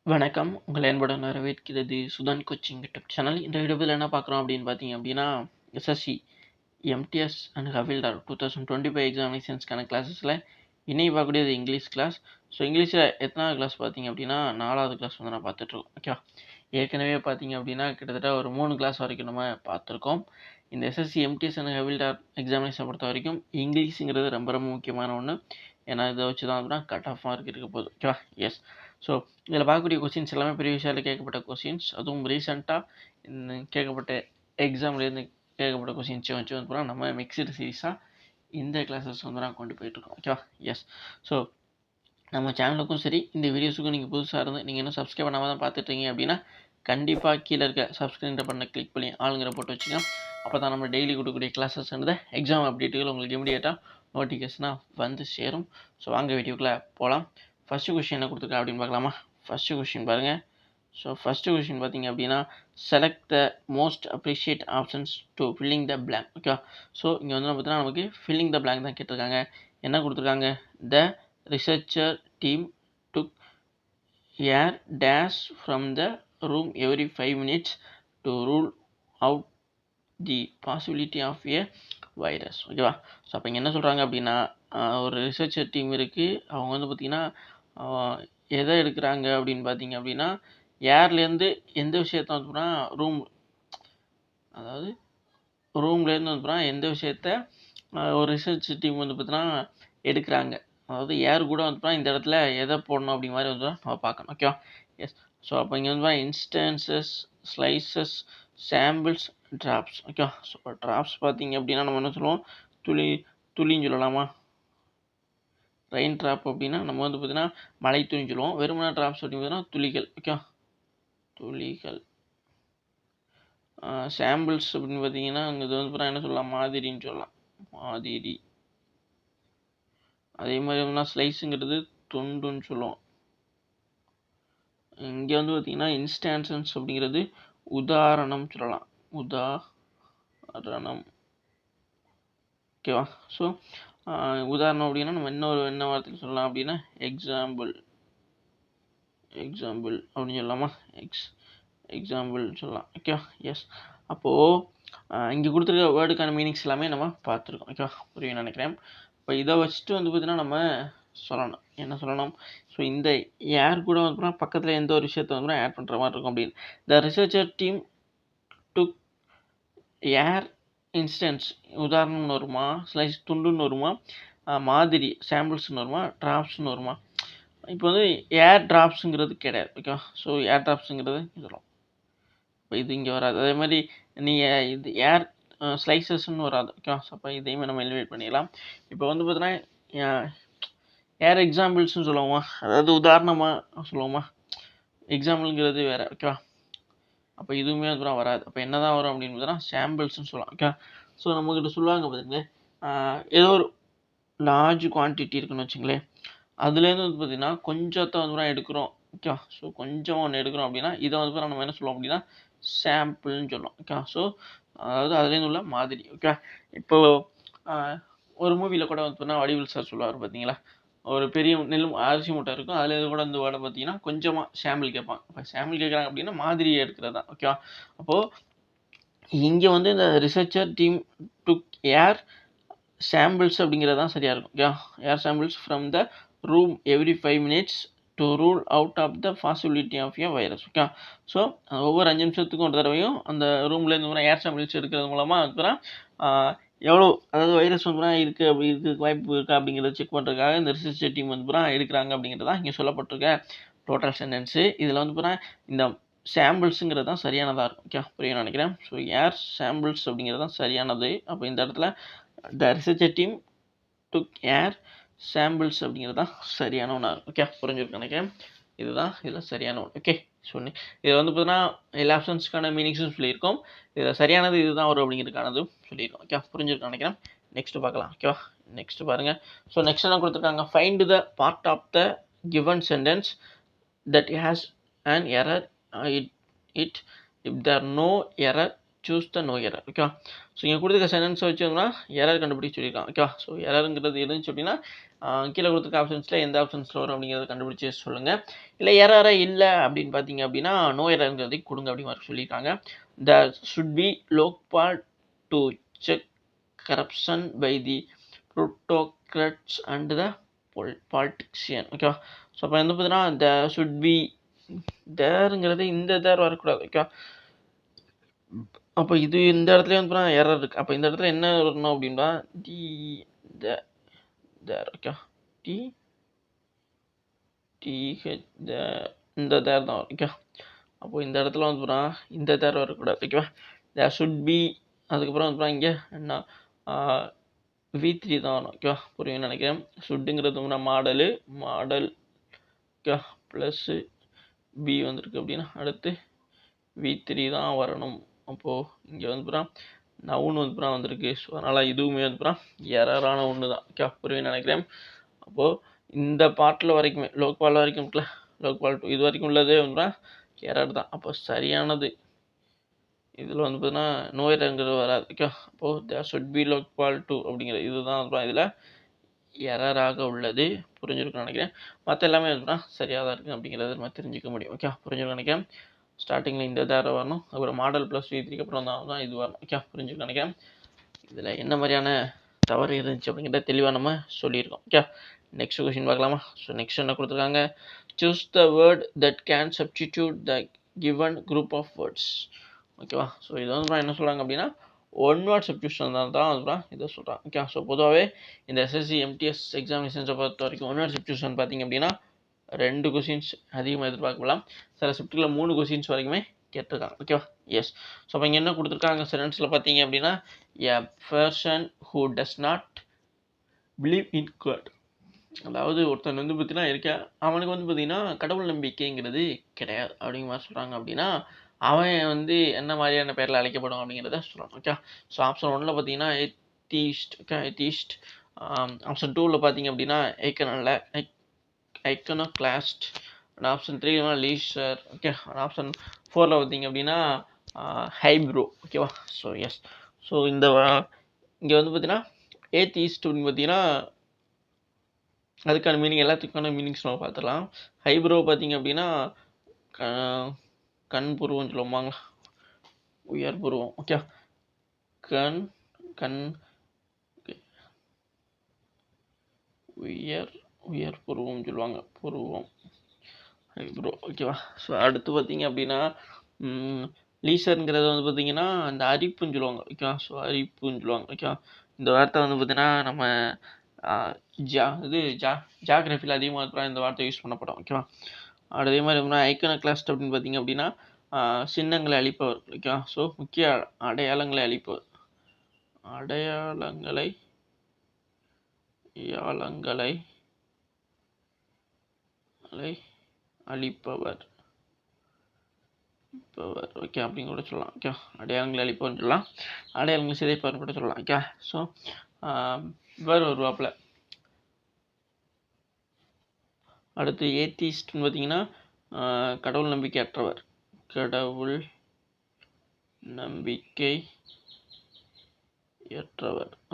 வணக்கம். உங்களை அன்புடன் வரவேற்கிறது சுதான் கோச்சிங் யூடியூப் சேனல். இந்த வீடியோவில் என்ன பார்க்குறோம் அப்படின்னு பார்த்தீங்க அப்படின்னா, எஸ்எஸ்சி, எம்டிஎஸ் அண்ட் ஹவில்டார் 2025 எக்ஸாமினேஷன்ஸ்க்கான கிளாஸஸில் இன்னைக்கு பார்க்கக்கூடியது இங்கிலீஷ் கிளாஸ். ஸோ இங்கிலீஷில் எத்தனாவது கிளாஸ் பார்த்தீங்க அப்படின்னா 4வது கிளாஸ் வந்து நான் பார்த்துட்ருக்கோம். ஓகேவா? ஏற்கனவே பார்த்தீங்க அப்படின்னா கிட்டத்தட்ட ஒரு 3 கிளாஸ் வரைக்கும் நம்ம பார்த்துருக்கோம். இந்த எஸ்எஸ்சி, எம்டிஎஸ் அண்ட் ஹவில்டார் எக்ஸாமினேஷன் பொறுத்த வரைக்கும் இங்கிலீஷுங்கிறது ரொம்ப ரொம்ப முக்கியமான ஒன்று. ஏன்னா இதை வச்சு தான் அப்படின்னா கட் ஆஃப் மார்க் இருக்க போகுது. ஓகேவா? எஸ். ஸோ இதில் பார்க்கக்கூடிய கொஸ்டின்ஸ் எல்லாமே ப்ரீவியஸ் இயரில் கேட்கப்பட்ட கொஸ்டின்ஸ், அதுவும் ரீசெண்டாக கேட்கப்பட்ட எக்ஸாம்லேருந்து கேட்கப்பட்ட கொஸ்டின்ஸை வச்சு வந்து போனால் நம்ம மிக்சடு சீரீஸாக இந்த கிளாஸஸ் வந்து நான் கொண்டு போயிட்டுருக்கோம். ஓகேவா? எஸ். ஸோ நம்ம சேனலுக்கும் சரி, இந்த வீடியோஸுக்கும் நீங்கள் புதுசாக இருந்து நீங்கள் இன்னும் சப்ஸ்கிரைப் பண்ணாமல் தான் பார்த்துட்ருக்கீங்க அப்படின்னா கண்டிப்பாக கீழே இருக்க சப்ஸ்கிரைப் பண்ண கிளிக் பண்ணி ஆளுங்கிற போட்டு வச்சுக்கோங்க. அப்போ தான் நம்ம டெய்லி கொடுக்கக்கூடிய கிளாஸஸ்ன்றத எக்ஸாம் அப்டேட்டுகள் உங்களுக்கு இமீடியட்டாக நோட்டிஃபிகேஷனாக வந்து சேரும். ஸோ வாங்க வீடியோக்குள்ளே போகலாம். ஃபஸ்ட்டு கொஷின் என்ன கொடுத்துருக்கா அப்படின்னு பார்க்கலாமா? ஃபஸ்ட்டு கொஷின் பாருங்கள். ஸோ ஃபஸ்ட்டு கொஷின் பார்த்தீங்க அப்படின்னா, select the most appreciate options to filling the blank. ஓகேவா? ஸோ இங்கே வந்து பார்த்தீங்கன்னா நமக்கு ஃபில்லிங் த பிளாங்க் தான் கேட்டிருக்காங்க. என்ன கொடுத்துருக்காங்க? The researcher team took air dash from the room every 5 minutes to rule out the possibility of a virus. ஓகேவா? ஸோ அப்போ இங்கே என்ன சொல்கிறாங்க அப்படின்னா, ஒரு ரிசர்ச்சர் டீம் இருக்குது. அவங்க வந்து பார்த்திங்கன்னா எதை எடுக்கிறாங்க அப்படின்னு பார்த்தீங்க அப்படின்னா, ஏர்லேருந்து எந்த விஷயத்த வந்து போனால் அதாவது ரூம்லேருந்து வந்து போனால் எந்த விஷயத்த ஒரு ரிசர்ச் டீம் வந்து பார்த்தீங்கன்னா எடுக்கிறாங்க. அதாவது ஏர் கூட வந்து போனால் இந்த இடத்துல எதை போடணும் அப்படிங்கிற மாதிரி வந்து நம்ம பார்க்கணும். ஓகேவா? எஸ். ஸோ அப்போ இங்கே வந்து இன்ஸ்டன்சஸ், ஸ்லைசஸ், சாம்பிள்ஸ், ட்ராப்ஸ். ஓகேவா? ஸோ ட்ராப்ஸ் பார்த்தீங்க அப்படின்னா நம்ம என்ன சொல்லுவோம்? துளின்னு சொல்லலாமா? ரெயின் ட்ராப் அப்படின்னா நம்ம வந்து பார்த்தீங்கன்னா மழை துளின்னு சொல்லுவோம். வெறுமனா ட்ராப்ஸ் அப்படின்னு பார்த்தீங்கன்னா துளிகள். ஓகே, துளிகள். சாம்பிள்ஸ் அப்படின்னு பார்த்தீங்கன்னா அங்கே இது வந்து பார்த்தீங்கன்னா என்ன சொல்லலாம்? மாதிரின்னு சொல்லலாம். மாதிரி. அதே மாதிரி வந்து ஸ்லைஸுங்கிறது துண்டுன்னு சொல்லுவோம். இங்கே வந்து பார்த்தீங்கன்னா இன்ஸ்டான்சன்ஸ் அப்படிங்கிறது உதாரணம் சொல்லலாம். உதாரணம். ஓகேவா? ஸோ உதாரணம் அப்படின்னா நம்ம என்ன வார்த்தைக்கு சொல்லலாம் அப்படின்னா எக்ஸாம்பிள் அப்படின்னு சொல்லலாமா? எக்ஸாம்பிள் சொல்லலாம். ஓகேவா? எஸ். அப்போது இங்கே கொடுத்துருக்க வேர்டுக்கான மீனிங்ஸ் எல்லாமே நம்ம பார்த்துருக்கோம். ஓகேவா? புரியும் நினைக்கிறேன். இப்போ இதை வச்சுட்டு வந்து பார்த்தீங்கன்னா நம்ம சொல்லணும். என்ன சொல்லணும்? ஸோ இந்த ஏர் கூட வந்து பக்கத்தில் எந்த ஒரு விஷயத்தை வந்து ஆட் பண்ணுற மாதிரி இருக்கும் அப்படின்னு. The researcher team took her instance உதாரணம்னு வருமா, ஸ்லைஸ் துண்டுன்னு வருமா, மாதிரி சாம்பிள்ஸ்னு வருமா, ட்ராப்ஸ்னு வருமா? இப்போ வந்து ஏர் ட்ராப்ஸுங்கிறது கிடையாது. ஓகேவா? ஸோ ஏர் ட்ராப்ஸுங்கிறது இதெல்லாம் இப்போ இது இங்கே வராது. அதே மாதிரி நீங்கள் இது ஏர் ஸ்லைசஸ்ன்னு வராது. ஓகேவா? ஸோ அப்போ இதையுமே நம்ம எலிவேட் பண்ணிடலாம். இப்போ வந்து பார்த்தீங்கன்னா ஏர் எக்ஸாம்பிள்ஸ்னு சொல்லுவோமா, அதாவது உதாரணமாக சொல்லுவோமா, எக்ஸாம்பிளுங்கிறது வேறு. ஓகேவா? அப்போ இதுவுமே வந்து வராது. அப்போ என்ன தான் வரும் அப்படின்னு பார்த்தீங்கன்னா சாம்பிள்ஸ்னு சொல்லலாம். ஓகே. ஸோ நம்மக்கிட்ட சொல்லுவாங்க பார்த்தீங்களே, ஏதோ ஒரு லார்ஜ் குவான்டிட்டி இருக்குன்னு வச்சுங்களேன், அதுலேருந்து வந்து பார்த்திங்கன்னா கொஞ்சத்தை வந்து எடுக்கிறோம். ஓகே. ஸோ கொஞ்சம் ஒன்று எடுக்கிறோம் அப்படின்னா இதை வந்து நம்ம என்ன சொல்லுவோம் அப்படின்னா சாம்பிள்னு சொல்லுவோம். ஓகே. ஸோ அதாவது அதுலேருந்து உள்ள மாதிரி. ஓகே. இப்போது ஒரு மூவியில் கூட வந்து பார்த்தீங்கன்னா வடிவில் சார் சொல்லுவார் பார்த்தீங்களா, ஒரு பெரிய அரிசி மூட்டை இருக்கும், அதில் கூட இந்த வேர்டை பார்த்தீங்கன்னா கொஞ்சமாக சாம்பிள் கேட்பாங்க. இப்போ சாம்பிள் கேட்குறாங்க அப்படின்னா மாதிரியை எடுக்கிறது தான். ஓகேவா? அப்போது இங்கே வந்து இந்த researcher team took air samples அப்படிங்கிறது தான் சரியாக இருக்கும். Okay. Air samples from the room every 5 minutes to rule out of the possibility of a virus. Okay. So ஒவ்வொரு 5 நிமிஷத்துக்கும் ஒரு தடவையும் அந்த ரூம்லேருந்து ஏர் சாம்பிள்ஸ் எடுக்கிறது மூலமாக அதுக்கப்புறம் எவ்வளோ, அதாவது வைரஸ் வந்து இருக்குது அப்படி இருக்குது வாய்ப்பு இருக்கா அப்படிங்கிறத செக் பண்ணுறதுக்காக இந்த ரிசர்ச் டீம் வந்து எடுக்கிறாங்க அப்படிங்கிறது தான் இங்கே சொல்லப்பட்டிருக்க டோட்டல் சென்டென்ஸு. இதில் வந்து இந்த சாம்பிள்ஸுங்கிறது தான் சரியானதாக இருக்கும். ஓகே, புரியும் நினைக்கிறேன். ஸோ ஏர் சாம்பிள்ஸ் அப்படிங்கிறது தான் சரியானது. அப்போ இந்த இடத்துல the research team took air samples அப்படிங்கிறது தான் சரியான ஒன்றா இருக்கும். ஓகே, புரிஞ்சுருக்கு நினைக்கிறேன். இதுதான் இதில் சரியான ஒன்று. ஓகே. சொன்னேன் இதில் வந்து பார்த்தீங்கன்னா எல்லா ஆப்ஷன்ஸ்க்கான மீனிங்ஸும் சொல்லியிருக்கோம். இதில் சரியானது இதுதான் வரும் அப்படிங்கிறதுக்கானதும் சொல்லியிருக்கோம். ஓகே, புரிஞ்சுருக்கு நினைக்கிறேன். நெக்ஸ்ட்டு பார்க்கலாம். ஓகேவா? நெக்ஸ்ட்டு பாருங்கள். ஸோ நெக்ஸ்ட் என்ன கொடுத்துருக்காங்க? Find the part of the given sentence that has an error if there no error choose the no error. ஓகேவா? ஸோ இங்கே கொடுத்துருக்க சென்டென்ஸை வச்சோம்னா எரர் கண்டுபிடிச்சு சொல்லியிருக்காங்க. ஓகேவா? ஸோ எரருங்கிறது எதுன்னு அப்படின்னா கீழே கொடுத்துருக்க ஆப்ஷன்ஸில் எந்த ஆப்ஷன்ஸில் வரும் அப்படிங்கிறத கண்டுபிடிச்சி சொல்லுங்கள். இல்லை எரரே இல்லை அப்படின்னு பார்த்தீங்க அப்படின்னா நோ எரருங்கிறதை கொடுங்க அப்படின்னு மாதிரி சொல்லியிருக்காங்க. The should be Lokpal to check corruption by the bureaucrats and the politician. ஓகேவா? ஸோ அப்போ வந்து பார்த்தீங்கன்னா த சுட் பி தேருங்கிறது இந்த தேர் வரக்கூடாது. ஓகேவா? அப்போ இது இந்த இடத்துல வந்து எரர் இருக்குது. அப்போ இந்த இடத்துல என்ன வரணும் அப்படின்னா டி தேர். ஓகே டி டிஹெச் இந்த தேர் தான் வரும். ஓகே அப்போது இந்த இடத்துல வந்து இந்த தேர் வரக்கூடாது. ஓகேவா? தேர் சுட் பி அதுக்கப்புறம் வந்து இங்கே என்ன V3 தான் வரும். ஓகேவா? புரியும்னு நினைக்கிறேன். சுட்டுங்கிறது மாடல் ஓகே ப்ளஸ்ஸு பி வந்துருக்கு அப்படின்னா அடுத்து V3 தான் வரணும். அப்போது இங்கே வந்து நவுன் வந்து வந்திருக்கு. ஸோ அதனால் இதுவுமே வந்து எரரான ஒன்று தான். ஓகே புரியும்னு நினைக்கிறேன். அப்போது இந்த பார்ட்டில் வரைக்குமே லோக்பால் வரைக்கும் இருக்குல்ல, லோக்பால் 2 இது வரைக்கும் உள்ளதே வந்து எரர் தான். அப்போ சரியானது இதில் வந்து பார்த்தீங்கன்னா நோ எரருங்கிறது வராது. ஓகே அப்போது தேர் சுட் பி லோக்பால் 2 அப்படிங்கிறது இதுதான் வந்து இதில் எரராக உள்ளது. புரிஞ்சிருக்குன்னு நினைக்கிறேன். மற்ற எல்லாமே வந்து சரியாக தான் இருக்குது அப்படிங்கிறது நம்ம தெரிஞ்சிக்க முடியும். ஓகே புரிஞ்சிருக்குன்னு நினைக்கிறேன். ஸ்டார்டிங்கில் இந்த தேரை வரணும், அப்புறம் மாடல் ப்ளஸ் V3 அப்புறம் தான் இது வரணும். ஓகே புரிஞ்சுக்க நினைக்கிறேன். இதில் என்ன மாதிரியான தவறு இருந்துச்சு அப்படிங்கிறத தெளிவாக நம்ம சொல்லியிருக்கோம். ஓகே நெக்ஸ்ட் கொஷின் பார்க்கலாமா? ஸோ நெக்ஸ்ட் என்ன கொடுத்துருக்காங்க, choose the word that can substitute the given group of words. ஓகேவா? ஸோ இது வந்து என்ன சொல்கிறாங்க அப்படின்னா ஒன் வேர்ட் சப்ஸ்டியூஷன் தான் அதுதான் இதை சொல்கிறாங்க. ஓகே ஸோ பொதுவாகவே இந்த SSC MTS எக்ஸாமினேஷன்ஸை பொறுத்த வரைக்கும் ஒன் வேர்ட் சப்ஸ்டியூஷன் பார்த்திங்க அப்படின்னா 2 கொஷின்ஸ் அதிகமாக எதிர்பார்க்கலாம். சில ஷிஃப்ட்டில் 3 கொஷின்ஸ் வரைக்குமே கேட்டிருக்காங்க. ஓகேவா? எஸ். ஸோ அப்போ இங்கே என்ன கொடுத்துருக்காங்க சென்டென்ஸில் பார்த்தீங்க அப்படின்னா a person who does not believe in God. அதாவது ஒருத்தன் வந்து பார்த்தீங்கன்னா அவனுக்கு வந்து பார்த்தீங்கன்னா கடவுள் நம்பிக்கைங்கிறது கிடையாது அப்படிங்கிற மாதிரி சொல்கிறாங்க. அப்படின்னா அவன் வந்து என்ன மாதிரியான பேரில் அழைக்கப்படும் அப்படிங்கிறத சொல்கிறாங்க. ஓகே ஸோ ஆப்ஷன் 1ல் பார்த்தீங்கன்னா எத்தீஸ்ட். ஓகே எத்தீஸ்ட். ஆப்ஷன் 2ல் பார்த்தீங்க அப்படின்னா iconoclast. Option 3 leisure. Okay option 4ல் பார்த்தீங்க அப்படின்னா ஹைப்ரோ. ஓகேவா? So S. ஸோ இந்த இங்கே வந்து பார்த்தீங்கன்னா ஏத்தீஸ்ட் அப்படின்னு பார்த்தீங்கன்னா அதுக்கான மீனிங் எல்லாத்துக்கான மீனிங்ஸ் நம்ம பார்த்துடலாம். ஹைப்ரோ பார்த்தீங்க அப்படின்னா கண் புருவம் சொல்லுவாங்களா, உயர் புருவம். ஓகே கண் உயர் புருவம் சொல்லுவாங்க, புருவம் ஹைப்ரோ. ஓகேவா? ஸோ அடுத்து பார்த்தீங்க அப்படின்னா லீசருங்கிறது வந்து பார்த்தீங்கன்னா அந்த அரிப்புன்னு சொல்லுவாங்க. ஓகேவா? ஸோ அரிப்புன்னு சொல்லுவாங்க. ஓகேவா? இந்த வார்த்தை வந்து பார்த்தீங்கன்னா நம்ம ஜாகிரபியில் அதிகமாக இந்த வார்த்தை யூஸ் பண்ணப்படும். ஓகேவா? அதே மாதிரி ஐக்கனோக்ளாஸ்ட் அப்படின்னு பார்த்தீங்க அப்படின்னா சின்னங்களை அழிப்பவர். ஓகேவா? ஸோ முக்கிய அடையாளங்களை அழிப்பவர். அடையாளங்களை அழிப்பவர். ஓகே அப்படின்னு கூட சொல்லலாம். ஓகே அடையாளங்களை அழிப்பவர்னு சொல்லலாம், அடையாளங்களை சிதைப்பவர் கூட சொல்லலாம். ஓகே ஸோ வேறு ஒரு வாப்பில் அடுத்து ஏத்திஸ்ட்னு பார்த்தீங்கன்னா கடவுள் நம்பிக்கையற்றவர். கடவுள் நம்பிக்கையற்றவர்.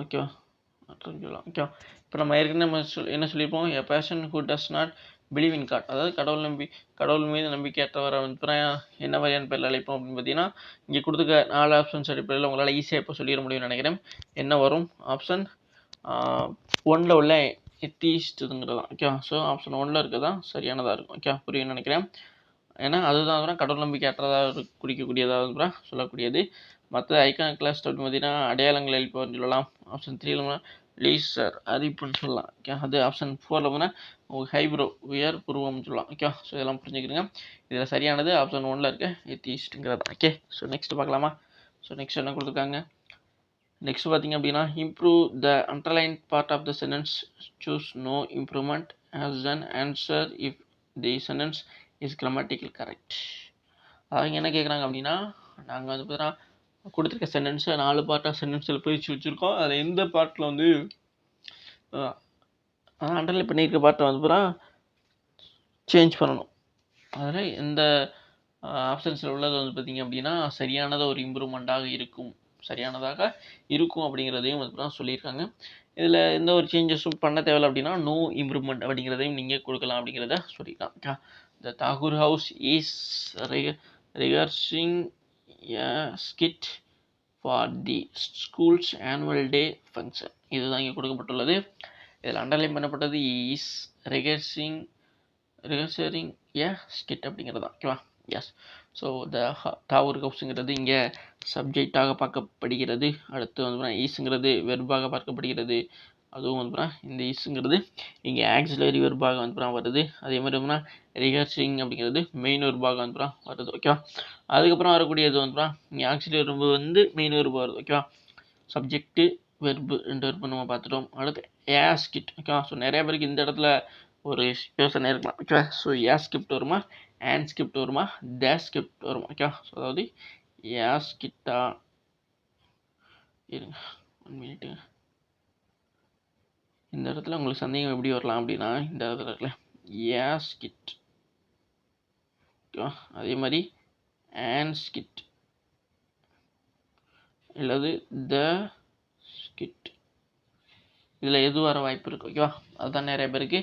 ஓகேவா? அற்றன்னு சொல்லலாம். ஓகே இப்போ நம்ம ஏற்கனவே நம்ம என்ன சொல்லியிருப்போம், a person who does not believe in God. அதாவது கடவுள் மீது நம்பிக்கையற்றவரை வந்து என்ன மாதிரியான பேரில் அழைப்போம் அப்படின்னு பார்த்தீங்கன்னா இங்கே கொடுத்துக்க 4 ஆப்ஷன்ஸ் அடிப்படையில் உங்களால் ஈஸியாக இப்போ சொல்லிட முடியும்னு நினைக்கிறேன். என்ன வரும்? ஆப்ஷன் 1ல் உள்ள எத்தீஸ்ட்டுங்கிறது தான். ஓகே ஸோ ஆப்ஷன் 1ல் இருக்கிறதான் சரியானதாக இருக்கும். ஓகே புரியும்னு நினைக்கிறேன். ஏன்னா அதுதான் கடவுள் நம்பிக்கையற்றதாக குறிக்கக்கூடியதாக சொல்லக்கூடியது. மற்ற ஐக்கனோக்ளாஸ்ட் அப்படின்னு பார்த்தீங்கன்னா அடையாளங்கள் அழிப்பவர்னு சொல்லலாம். ஆப்ஷன் 3ல் லீசர் அரிப்புன்னு சொல்லலாம். ஓகே அது ஆப்ஷன் 4ல் பார்த்தீங்கன்னா ஹைப்ரோ உயர் புருவம்னு சொல்லலாம். ஓகே ஸோ இதெல்லாம் புரிஞ்சுக்கிறீங்க. இதில் சரியானது ஆப்ஷன் 1ல் இருக்க எத்தீஸ்ட்டுங்கிறது. ஓகே ஸோ நெக்ஸ்ட் பார்க்கலாமா? ஸோ நெக்ஸ்ட் என்ன கொடுத்துருக்காங்க, நெக்ஸ்ட் பார்த்தீங்க அப்படின்னா improve the underline part of the sentence, choose no improvement as an answer if the sentence is grammatical correct. அவங்க என்ன கேட்குறாங்க அப்படின்னா நாங்கள் வந்து பார்த்தீங்கன்னா கொடுத்துருக்க சென்டென்ஸை 4 பார்ட்டாக சென்டென்ஸில் பிரித்து வச்சுருக்கோம். அதில் எந்த பார்ட்டில் வந்து அண்டர்லைன் பண்ணியிருக்க பார்ட்டை வந்து பார்த்தீங்கன்னா சேஞ்ச் பண்ணணும். அதில் எந்த ஆப்ஷன்ஸில் உள்ளது வந்து பார்த்திங்க அப்படின்னா சரியானதாக ஒரு இம்ப்ரூவ்மெண்ட்டாக இருக்கும் அப்படிங்கிறதையும் வந்து சொல்லியிருக்காங்க. இதில் எந்த ஒரு சேஞ்சஸும் பண்ண தேவையில்லை அப்படின்னா நோ இம்ப்ரூவ்மெண்ட் அப்படிங்கிறதையும் நீங்கள் கொடுக்கலாம் அப்படிங்கிறத சொல்லிக்கலாம். த தாகூர் ஹவுஸ் இஸ் ரிகர்சிங் a skit for the school's annual day function. இதுதான் இங்கே கொடுக்கப்பட்டுள்ளது. இதில் அண்டர்லைன் பண்ணப்பட்டது இஸ் ரிகர்சிங் எ ஸ்கிட் அப்படிங்கிறது தான். ஓகேவா? எஸ். ஸோ த தாகூர் ஹவுஸுங்கிறது இங்கே சப்ஜெக்டாக பார்க்கப்படுகிறது. அடுத்து வந்து ஈஸுங்கிறது வெர்பாக பார்க்கப்படுகிறது. அதுவும் வந்து இந்த ஈஸுங்கிறது இங்கே ஆக்சிலரி வெர்பாக வந்து வருது. அதே மாதிரி வந்து ரிகர்சிங் அப்படிங்கிறது மெயின் வெர்பாக வந்து வருது. ஓகேவா? அதுக்கப்புறம் வரக்கூடியது வந்து இங்கே ஆக்சிலரி வெர்பு வந்து மெயின் வெர்பு வருது. ஓகேவா? சப்ஜெக்ட்டு வெர்பு 2 வெர்பு நம்ம பார்த்துட்டோம். அடுத்து ஏஸ்கிட். ஓகேவா? ஸோ நிறைய பேருக்கு இந்த இடத்துல ஒரு யோசனை இருக்கலாம். ஓகேவா? ஸோ ஏஸ்கிப்ட் வருமா, ஆன் ஸ்கிரிப்ட் வருமா, த ஸ்கிரிப்ட் வருமா? ஓகேவா? ஸோ அதாவது ஏஸ்கிட்டா, இருங்க 1 மினிட்டு. இந்த இடத்துல உங்களுக்கு சந்தேகம் எப்படி வரலாம் அப்படின்னா இந்த இடத்துல இருக்குல்ல ஏஸ்கிட். ஓகேவா? அதே மாதிரி ஆன் ஸ்கிட் இல்லது த ஸ்கிட், இதில் எது வர வாய்ப்பு இருக்குது. ஓகேவா? அதுதான் நிறைய பேருக்கு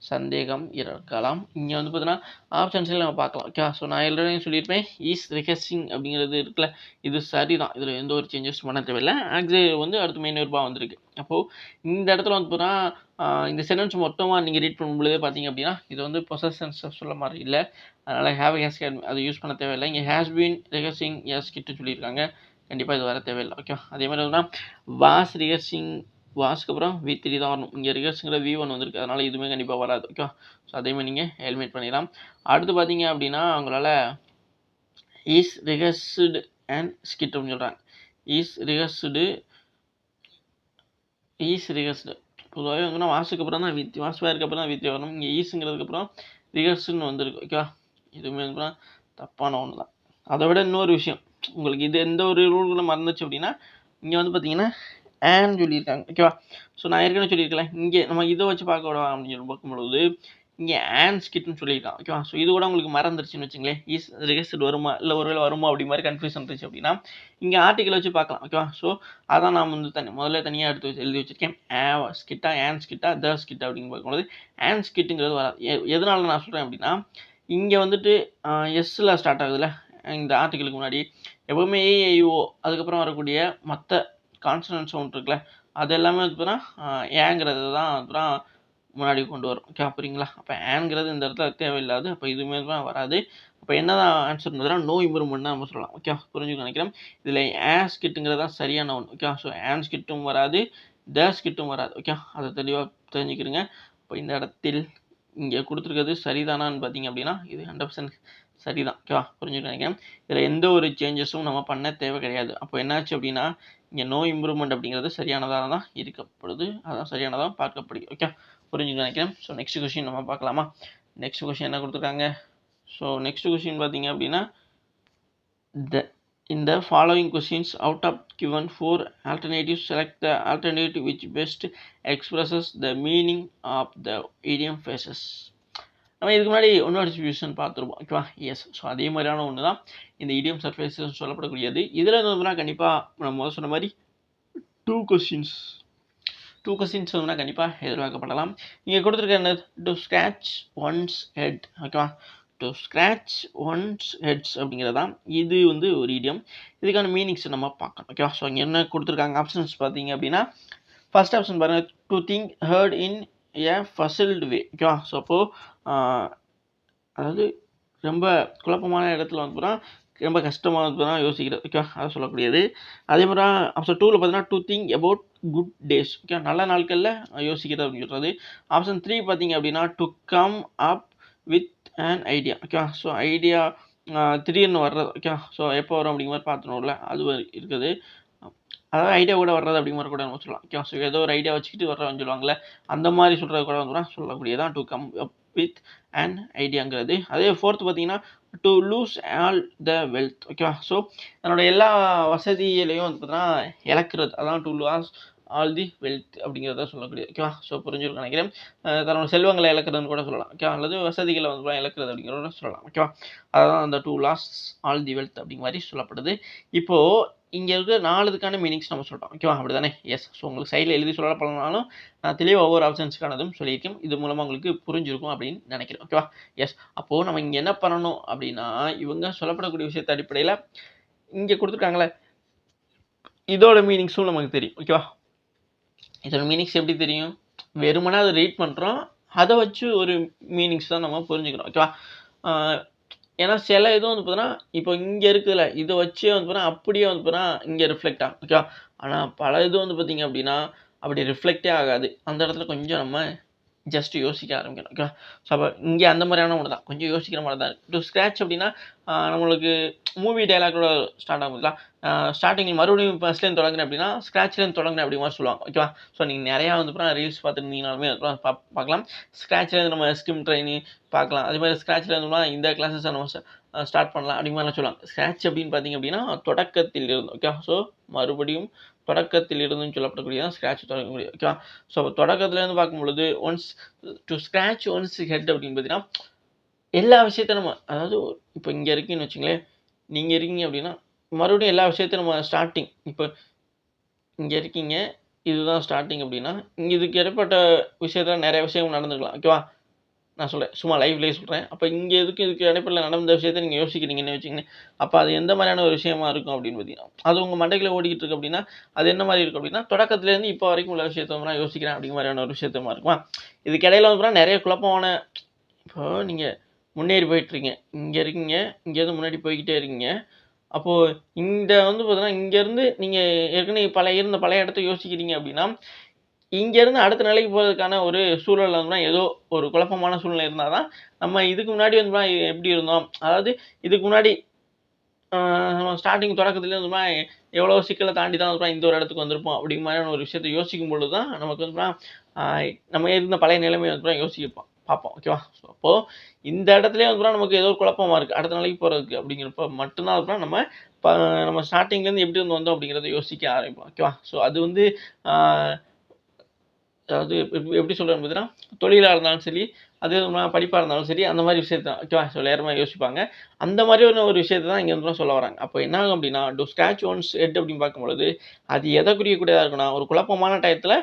சந்தேகம் இருக்கலாம். இங்கே வந்து பார்த்தீங்கன்னா ஆப்ஷன்ஸில் நம்ம பார்க்கலாம். ஓகேவா? ஸோ நான் எல்லாரையும் சொல்லியிருப்பேன் இஸ் ரிகர்சிங் அப்படிங்கிறது இருக்குல்ல, இது சரி தான். இதில் எந்த ஒரு சேஞ்சஸ் பண்ண தேவையில்லை. ஆக்சிலரி வந்து அடுத்து மெயின் வெர்பா வந்திருக்கு. அப்போது இந்த இடத்துல வந்து பார்த்தீங்கன்னா இந்த சென்டென்ஸ் மொத்தமாக நீங்கள் ரீட் பண்ணும்பொழுதே பார்த்தீங்க அப்படின்னா இது வந்து பொசஷன்ஸ் சொல்ல மாதிரி இல்லை. அதனால் ஹேவ் ஹேஸ் அது யூஸ் பண்ண தேவையில்லை. இங்கே ஹேஸ் பீன் ரிகர்சிங் எஸ் கிட்டு சொல்லியிருக்காங்க. கண்டிப்பாக இது வர தேவையில்லை. ஓகேவா? அதே மாதிரி வந்து வாஸ் ரிகர்சிங், வாஸ்க்கு அப்புறம் V3 தான் வரணும். இங்கே ரிகர்ஸுங்கிற V1 வந்திருக்கு. அதனால் இதுவுமே கண்டிப்பாக வராது. ஓகேவா? ஸோ அதேமாதிரி நீங்கள் ஹெல்மெட் பண்ணிடலாம். அடுத்து பார்த்தீங்க அப்படின்னா உங்களால் இஸ் ரிகர்ஸ்டு அண்ட் ஸ்கிட் அப்படின்னு சொல்கிறாங்க. இஸ் ரிகர்ஸ்டு பொதுவாகவே வந்து வாசுக்கு அப்புறம் தான் வாஸ் வேருக்கு அப்புறம் தான் V3 வரணும். இங்கே ஈஸுங்கிறதுக்கப்புறம் ரிகர்ஸ்டுன்னு வந்திருக்கு. ஓகேவா? இதுவுமே வந்து தப்பான ஒன்று தான். அதை விட இன்னொரு விஷயம், உங்களுக்கு இது எந்த ஒரு ரூல்களும் மறந்துச்சு அப்படின்னா இங்கே வந்து பார்த்தீங்கன்னா ஆன் சொல்லியிருக்காங்க. ஓகேவா? ஸோ நான் ஏற்கனவே சொல்லியிருக்கேன் இங்கே நம்ம இதை வச்சு பார்க்க விடலாம் அப்படின்னு சொல்லி பார்க்கும்பொழுது இங்கே ஆன் ஸ்கிட்னு சொல்லியிருக்கான். ஓகேவா? ஸோ இது கூட உங்களுக்கு மறந்துருச்சுன்னு வச்சுங்களேன், இஸ் ரிகர்ஸ்டு வருமா இல்லை ஒருவேளை வருமா அப்படி மாதிரி கன்ஃபியூஷன் இருந்துச்சு அப்படின்னா இங்கே ஆர்டிக்கல் வச்சு பார்க்கலாம். ஓகேவா? ஸோ அதான் நான் வந்து முதல்ல தனியாக எடுத்து எழுதி வச்சிருக்கேன். ஸ்கிட்டா ஆன் ஸ்கிட்டா த ஸ்கிட்டா அப்படின்னு பார்க்கும்போது ஆன் ஸ்கிட்டுங்கிறது வராது. எதனால நான் சொல்கிறேன் அப்படின்னா இங்கே வந்துட்டு எஸ்ஸில் ஸ்டார்ட் ஆகுதுல்ல இந்த ஆர்டிக்கலுக்கு முன்னாடி எப்போவுமே ஏஐஓ அதுக்கப்புறம் வரக்கூடிய மற்ற கான்சனன்ட் சவுண்ட் இருக்குல்ல அது எல்லாமே வந்து பார்த்தீங்கன்னா ஏங்கிறது தான் அப்புறம் முன்னாடி கொண்டு வரும். ஓகே புரியுங்களா? அப்போ ஏங்கிறது இந்த இடத்துல தேவையில்லாது. அப்போ இதுவுமே வராது. அப்போ என்னதான் ஆன்சர் இருந்ததுன்னா நோ இம்ப்ரூவ்மெண்ட் தான் நம்ம சொல்லலாம். ஓகே புரிஞ்சுக்க நினைக்கிறேன். இதில் ஆஸ் கிட்டுங்கிறது தான் சரியான ஒன்று. ஓகே ஸோ ஆன்ஸ் கிட்டும் வராது, தேஸ் கிட்டும் வராது. ஓகே அதை தெளிவாக தெரிஞ்சுக்கிறீங்க. இப்போ இந்த இடத்தில் இங்கே கொடுத்துருக்கிறது சரிதானான்னு பார்த்தீங்க அப்படின்னா இது 100% சரிதான். ஓகேவா? புரிஞ்சுக்க நினைக்கிறேன். இதில் எந்த ஒரு சேஞ்சஸும் நம்ம பண்ண தேவை கிடையாது. அப்போ என்னாச்சு அப்படின்னா இங்கே நோ இம்ப்ரூவ்மெண்ட் அப்படிங்கிறது சரியானதாக தான் இருக்கப்படுது. அதான் சரியானதாக பார்க்கப்படுது. ஓகே புரிஞ்சுக்க நினைக்கிறேன். ஸோ நெக்ஸ்ட் கொஸ்டின் நம்ம பார்க்கலாமா? நெக்ஸ்ட் கொஸ்டின் என்ன கொடுத்துருக்காங்க? ஸோ நெக்ஸ்ட் கொஸ்டின் பார்த்தீங்க அப்படின்னா in the following questions out of given 4 alternatives select the alternative which best expresses the meaning of the idiom phrases. நம்ம இதுக்கு முன்னாடி இன்னொரு டிஸ்ட்ரிபியூஷன் பார்த்துருப்போம். ஓகேவா? எஸ். ஸோ அதே மாதிரியான ஒன்று தான் இந்த இடியம் சர்ஃபேஸஸ் சொல்லப்படக்கூடியது. இதில் இருந்ததுனா கண்டிப்பாக நம்ம முதல் சொன்ன மாதிரி டூ கொஸ்டின்ஸ் வந்து கண்டிப்பாக எதிர்பார்க்கப்படலாம். இங்கே கொடுத்துருக்க என்ன டு ஸ்க்ராட்ச் ஒன்ஸ் ஹெட். ஓகேவா? டு ஸ்க்ராட்ச் ஒன்ஸ் ஹெட்ஸ் அப்படிங்கிறதான் இது வந்து ஒரு இடியம். இதுக்கான மீனிங்ஸ் நம்ம பார்க்கணும். ஓகேவா? ஸோ இங்கே என்ன கொடுத்துருக்காங்க ஆப்ஷன்ஸ் பார்த்தீங்க அப்படின்னா ஃபர்ஸ்ட் ஆப்ஷன் பாருங்கள், டு திங்க் ஹர்ட் இன் ஏ ஃபசில்டு வே. ஓகேவா? ஸோ அப்போது அதாவது ரொம்ப குழப்பமான இடத்துல வந்து ரொம்ப கஷ்டமாக வந்து யோசிக்கிறது. ஓகேவா? அதை சொல்லக்கூடியது. அதே மாதிரி ஆப்ஷன் 2ல் பார்த்தீங்கன்னா to think about good days. Okay நல்ல நாட்களில் யோசிக்கிறது அப்படின்னு சொல்கிறது. ஆப்ஷன் 3 பார்த்தீங்க அப்படின்னா to come up with an idea. ஓகேவா? ஸோ ஐடியா திடீர்னு வர்றது. ஓகேவா? ஸோ எப்போ வரும் அப்படிங்கிற மாதிரி பார்த்துனோம்ல அது இருக்குது. அதாவது ஐடியா கூட வர்றது அப்படிங்கிற மாதிரி கூட நம்ம சொல்லலாம். ஓகேவா? ஸோ ஏதோ ஒரு ஐடியா வச்சுக்கிட்டு வர்றவன்னு சொல்லுவாங்களே அந்த மாதிரி சொல்கிறது கூட வந்து சொல்லக்கூடியதான் to come up with and ஐடியாங்கிறது. அதே ஃபோர்த்து பார்த்தீங்கன்னா to lose all the wealth. ஓகேவா? ஸோ என்னோட எல்லா வசதியிலையும் வந்து பார்த்தீங்கன்னா இழக்கிறது. அதான் to loss all the wealth அப்படிங்கிறத சொல்லக்கூடியது. ஓகேவா? ஸோ புரிஞ்சிருக்கும்னு நினைக்கிறேன். தன்னோட செல்வங்களை இழக்கிறதுன்னு கூட சொல்லலாம். ஓகேவா? அல்லது வசதிகளை வந்து இழக்கிறது அப்படிங்கிறத சொல்லலாம். ஓகேவா? அதுதான் அந்த 2 லாஸ் ஆல் தி வெல்த் அப்படிங்கிற மாதிரி சொல்லப்படுது. இப்போ இங்க இருக்க 4 இதுக்கான மீனிங்ஸ் நம்ம சொல்றோம். ஓகேவா? அப்படிதானே? எஸ். ஸோ உங்களுக்கு சைடில் எழுதி சொல்லப்படலனாலும் நான் தெளிவாக ஒவ்வொரு ஆப்ஷன்ஸ்க்கானதும் சொல்லியிருக்கேன். இது மூலமா உங்களுக்கு புரிஞ்சிருக்கும் அப்படின்னு நினைக்கிறேன். ஓகேவா? எஸ். அப்போ நம்ம இங்க என்ன பண்ணணும் அப்படின்னா, இவங்க சொல்லப்படக்கூடிய விஷயத்த அடிப்படையில் இங்க கொடுத்துருக்காங்களே, இதோட மீனிங்ஸும் நமக்கு தெரியும். ஓகேவா? இதோட மீனிங்ஸ் எப்படி தெரியும்? வெறுமனே அதை ரீட் பண்ணுறோம், அதை வச்சு ஒரு மீனிங்ஸ் தான் நம்ம புரிஞ்சுக்கிறோம். ஓகேவா? ஏன்னா சில இது வந்து பார்த்தீங்கன்னா, இப்போ இங்கே இருக்குதுல்ல, இதை வச்சே வந்து பார்த்தீங்கன்னா அப்படியே வந்து பார்த்தீங்கன்னா இங்கே ரிஃப்ளெக்ட் ஆகும். ஓகேவா? ஆனால் பல இது வந்து பார்த்தீங்க அப்படின்னா அப்படி ரிஃப்ளெக்டே ஆகாது. அந்த இடத்துல கொஞ்சம் நம்ம ஜஸ்ட் யோசிக்க ஆரம்பிக்கணும். ஓகேவா? ஸோ அப்போ இங்கே அந்த மாதிரியான ஒன்று தான், கொஞ்சம் யோசிக்கிற மாதிரி தான் இருக்குது. டு ஸ்க்ராட்ச் அப்படின்னா நம்மளுக்கு மூவி டைலாக்டோட ஸ்டார்ட் ஆகுதுங்களா, ஸ்டார்டிங்கில் மறுபடியும் ஃபஸ்ட்லேருந்து தொடங்குறேன் அப்படின்னா ஸ்க்ராட்ச்லேருந்து தொடங்குறேன் அப்படி மாதிரி சொல்லுவாங்க. ஓகேவா? ஸோ நீங்கள் நிறையா வந்து அப்புறம் ரீல்ஸ் பார்த்துருந்தீங்கனாலுமே பார்க்கலாம். ஸ்க்ராட்ச்லேருந்து நம்ம ஸ்கிம் ட்ரைனிங் பார்க்கலாம். அதே மாதிரி ஸ்க்ராட்சில் இருந்தோம்னா இந்த கிளாஸஸை நம்ம ஸ்டார்ட் பண்ணலாம் அப்படி மாதிரிலாம் சொல்லுவாங்க. ஸ்க்ராட்ச் அப்படின்னு பார்த்தீங்க அப்படின்னா தொடக்கத்தில் இருந்து. ஓகே? ஸோ மறுபடியும் தொடக்கத்தில் இருந்துன்னு சொல்லப்படக்கூடியதான் ஸ்க்ராட்ச் தொடங்கக்கூடிய. ஓகேவா? ஸோ தொடக்கத்துலேருந்து பார்க்கும்பொழுது once to scratch once head அப்படின்னு பார்த்தீங்கன்னா எல்லா விஷயத்தையும் நம்ம, அதாவது இப்போ இங்கே இருக்கீங்கன்னு வச்சுங்களேன், நீங்கள் இருக்கீங்க அப்படின்னா மறுபடியும் எல்லா விஷயத்தையும் நம்ம ஸ்டார்டிங், இப்போ இங்கே இருக்கீங்க, இதுதான் ஸ்டார்டிங் அப்படின்னா இங்கே இதுக்கு இடைப்பட்ட விஷயத்தில் நிறைய விஷயங்கள் நடந்துக்கலாம். ஓகேவா? நான் சொல்கிறேன், சும்மா லைவ்லேயே சொல்கிறேன். அப்போ இங்கே இதுக்கு இடைப்பட்ட நடந்த விஷயத்தை நீங்கள் யோசிக்கிறீங்கன்னு வச்சுக்கோங்க. அப்போ அது எந்த மாதிரியான ஒரு விஷயமா இருக்கும் அப்படின்னு பார்த்தீங்கன்னா, அது உங்கள் மண்டைக்குள்ள ஓடிக்கிட்டு இருக்கு அப்படின்னா அது என்ன மாதிரி இருக்கும் அப்படின்னா தொடக்கத்துலேருந்து இப்போ வரைக்கும் உள்ள விஷயத்த நான் யோசிக்கிறேன் அப்படிங்கிற மாதிரியான ஒரு விஷயத்தமா இருக்குமா. இதுக்கு இடையில வந்து நிறைய குழப்பமான, இப்போ நீங்கள் முன்னேறி போயிட்டுருக்கீங்க, இங்கே இருக்கீங்க, இங்கேருந்து முன்னாடி போய்கிட்டே இருக்கீங்க. அப்போது இந்த வந்து பார்த்தீங்கன்னா இங்கேருந்து நீங்கள் ஏற்கனவே இருந்த பழைய இடத்த யோசிக்கிறீங்க அப்படின்னா இங்கேருந்து அடுத்த நிலைக்கு போகிறதுக்கான ஒரு சூழல் வந்து ஏதோ ஒரு குழப்பமான சூழ்நிலை இருந்தால் தான் நம்ம இதுக்கு முன்னாடி வந்து எப்படி இருந்தோம், அதாவது இதுக்கு முன்னாடி நம்ம ஸ்டார்டிங் தொடக்கத்துலேயே வந்து எவ்வளோ சிக்கலை தாண்டி தான் வந்து இந்த ஒரு இடத்துக்கு வந்திருப்போம் அப்படிங்கிற மாதிரியான ஒரு விஷயத்தை யோசிக்கும் பொழுது தான் நமக்கு வந்து நம்ம இருந்த பழைய நிலைமையை வந்து யோசிப்போம் பார்ப்போம். ஓகேவா? ஸோ அப்போது இந்த இடத்துலேயே வந்து நமக்கு ஏதோ ஒரு குழப்பமாக இருக்குது அடுத்த நிலைக்கு போகிறதுக்கு அப்படிங்கிறப்ப மட்டும்தான் வந்து நம்ம ஸ்டார்டிங்லேருந்து எப்படி வந்து வந்தோம் அப்படிங்கிறத யோசிக்க ஆரம்பிப்போம். ஓகேவா? ஸோ அது வந்து அதாவது எப்படி சொல்கிறேன்னு பார்த்தீங்கன்னா தொழிலாக இருந்தாலும் சரி, அதே படிப்பாக இருந்தாலும் சரி, அந்த மாதிரி விஷயத்த ஓகேவா? ஸோ நேரமாக யோசிப்பாங்க. அந்த மாதிரி ஒரு விஷயத்தை தான் இங்கே வந்து சொல்ல வராங்க. அப்போ என்ன ஆகும் அப்படின்னா டு ஸ்க்ராட்ச் ஒன்ஸ் ஹெட் அப்படின்னு பார்க்கும்பொழுது அது எதை குறிக்கக்கூடியதாக இருக்குன்னா ஒரு குழப்பமான டயத்தில்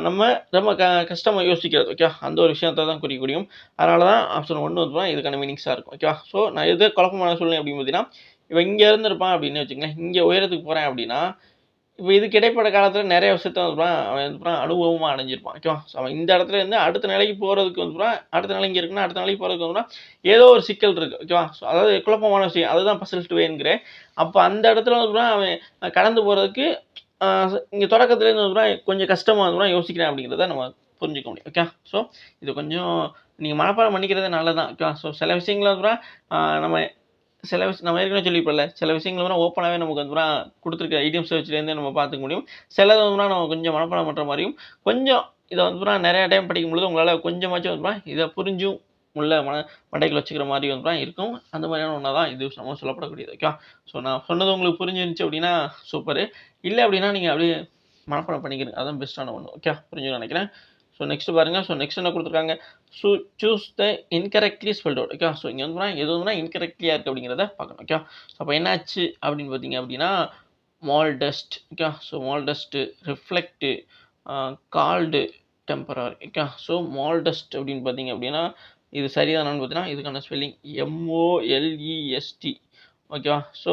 நம்ம ரொம்ப கஷ்டமாக யோசிக்கிறது. ஓகேவா? அந்த ஒரு விஷயத்தை தான் குறிக்க முடியும். அதனால தான் ஆப்ஷன் 1 வந்து இதுக்கான மீனிங்ஸாக இருக்கும். ஓகேவா? ஸோ நான் எது குழப்பமான சூழ்நிலை அப்படின்னு பார்த்தீங்கன்னா இவன் இங்கே இருந்திருப்பான் அப்படின்னு வச்சுக்கங்களேன், இங்கே உயரத்துக்கு போகிறேன் அப்படின்னா இப்போ இதுக்கு இடைப்பட்ட காலத்தில் நிறைய விஷயத்த அவன் அனுபவமாக அடைஞ்சிருப்பான். ஓகேவா? ஸோ அவன் இந்த இடத்துல இருந்து அடுத்த நிலைக்கு போகிறதுக்கு வந்து அடுத்த நிலை இங்கே இருக்குன்னா அடுத்த நிலைக்கு போகிறதுக்கு வந்து ஏதோ ஒரு சிக்கல் இருக்குது. ஓகேவா? ஸோ அதாவது குழப்பமான விஷயம், அதுதான் பசில் டு வேங்கிறேன். அப்போ அந்த இடத்துல வந்து அவன் கடந்து போகிறதுக்கு இங்கே தொடக்கத்துலேருந்து வந்து கொஞ்சம் கஷ்டமாக வந்து யோசிக்கிறேன் அப்படிங்கிறத நம்ம புரிஞ்சுக்க முடியும். ஓகே? ஸோ இது கொஞ்சம் நீங்கள் மனப்பாடம் பண்ணிக்கிறதே நல்லதான். ஓகேவா? ஸோ சில விஷயங்கள வந்து நம்ம நம்ம ஏற்கனவே சொல்லியிருப்போம்ல, சில விஷயங்கள் வந்து ஓப்பனாகவே நமக்கு வந்து கொடுத்துருக்க ஐடியம் சர்ச்லேருந்தே நம்ம பார்த்துக்க முடியும். சிலது வந்து நம்ம கொஞ்சம் மனப்பாடம் பண்ணுற மாதிரியும், கொஞ்சம் இதை வந்து நிறையா டைம் படிக்கும்பொழுது உங்களால் கொஞ்சமாச்சும் வந்து இதை புரிஞ்சும் உள்ள மண்டைக்குள்ள வச்சுக்கிற மாதிரி வந்து இருக்கும். அந்த மாதிரியான ஒன்றா தான் இது நம்ம சொல்லப்படக்கூடியது. ஓகேவா? ஸோ நான் சொன்னது உங்களுக்கு புரிஞ்சிருந்துச்சு அப்படின்னா சூப்பரு. இல்லை அப்படின்னா நீங்கள் அப்படியே மனப்பாடம் பண்ணிக்கிறீங்க, அதுதான் பெஸ்ட்டான ஒன்று. ஓகே? புரிஞ்சுன்னு நினைக்கிறேன். ஸோ நெக்ஸ்ட் பாருங்கள். ஸோ நெக்ஸ்ட் என்ன கொடுத்துருக்காங்க, so choose the incorrectly spelt out. Okay? So இங்கே வந்து எது வந்து இன்கரெக்ட்லியாக இருக்குது அப்படிங்கிறத பார்க்கணும். ஓகே? அப்போ என்னாச்சு அப்படின்னு பார்த்தீங்க அப்படின்னா மால்டஸ்ட். ஓகே? ஸோ மால்டஸ்ட்டு, reflect, called, temporary. Okay? So மால்டஸ்ட் அப்படின்னு பார்த்தீங்க அப்படின்னா இது சரிதானான்னு பார்த்தீங்கன்னா இதுக்கான ஸ்பெல்லிங் MOLEST. ஓகேவா? ஸோ